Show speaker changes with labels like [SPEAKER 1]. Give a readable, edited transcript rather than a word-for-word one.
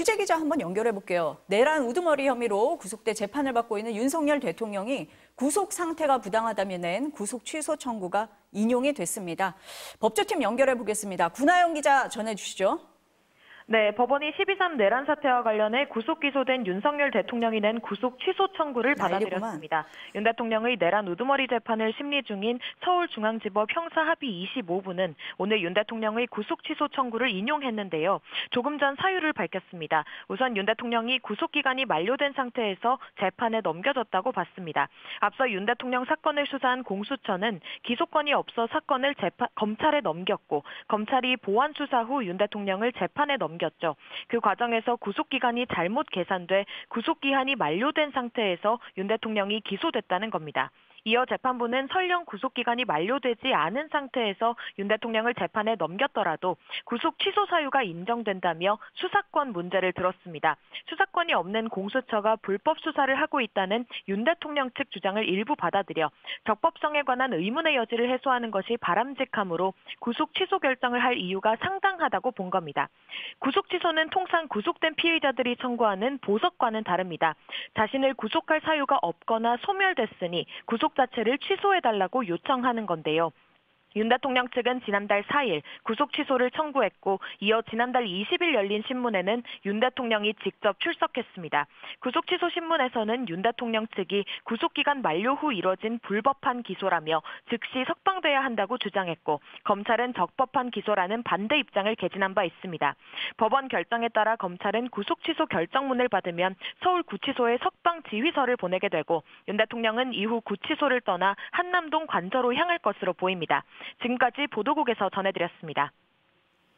[SPEAKER 1] 취재 기자 한번 연결해 볼게요. 내란 우두머리 혐의로 구속돼 재판을 받고 있는 윤석열 대통령이 구속 상태가 부당하다며 낸 구속 취소 청구가 인용이 됐습니다. 법조팀 연결해 보겠습니다. 구나영 기자 전해 주시죠.
[SPEAKER 2] 네, 법원이 12.3 내란 사태와 관련해 구속 기소된 윤석열 대통령이 낸 구속 취소 청구를 받아들였습니다. 윤 대통령의 내란 우두머리 재판을 심리 중인 서울중앙지법 형사합의 25부는 오늘 윤 대통령의 구속 취소 청구를 인용했는데요. 조금 전 사유를 밝혔습니다. 우선 윤 대통령이 구속 기간이 만료된 상태에서 재판에 넘겨졌다고 봤습니다. 앞서 윤 대통령 사건을 수사한 공수처는 기소권이 없어 사건을 검찰에 넘겼고 검찰이 보완 수사 후 윤 대통령을 재판에 넘겼습니다. 그 과정에서 구속기간이 잘못 계산돼 구속기한이 만료된 상태에서 윤 대통령이 기소됐다는 겁니다. 이어 재판부는 설령 구속기간이 만료되지 않은 상태에서 윤 대통령을 재판에 넘겼더라도 구속 취소 사유가 인정된다며 수사권 문제를 들었습니다. 수사권이 없는 공수처가 불법 수사를 하고 있다는 윤 대통령 측 주장을 일부 받아들여 적법성에 관한 의문의 여지를 해소하는 것이 바람직하므로 구속 취소 결정을 할 이유가 상당하다고 본 겁니다. 구속 취소는 통상 구속된 피의자들이 청구하는 보석과는 다릅니다. 자신을 구속할 사유가 없거나 소멸됐으니 구속 자체를 취소해달라고 요청하는 건데요. 윤 대통령 측은 지난달 4일 구속 취소를 청구했고 이어 지난달 20일 열린 신문에는 윤 대통령이 직접 출석했습니다. 구속 취소 신문에서는 윤 대통령 측이 구속기간 만료 후 이뤄진 불법한 기소라며 즉시 석방돼야 한다고 주장했고 검찰은 적법한 기소라는 반대 입장을 개진한 바 있습니다. 법원 결정에 따라 검찰은 구속 취소 결정문을 받으면 서울구치소에 석방 지휘서를 보내게 되고 윤 대통령은 이후 구치소를 떠나 한남동 관저로 향할 것으로 보입니다. 지금까지 보도국에서 전해드렸습니다.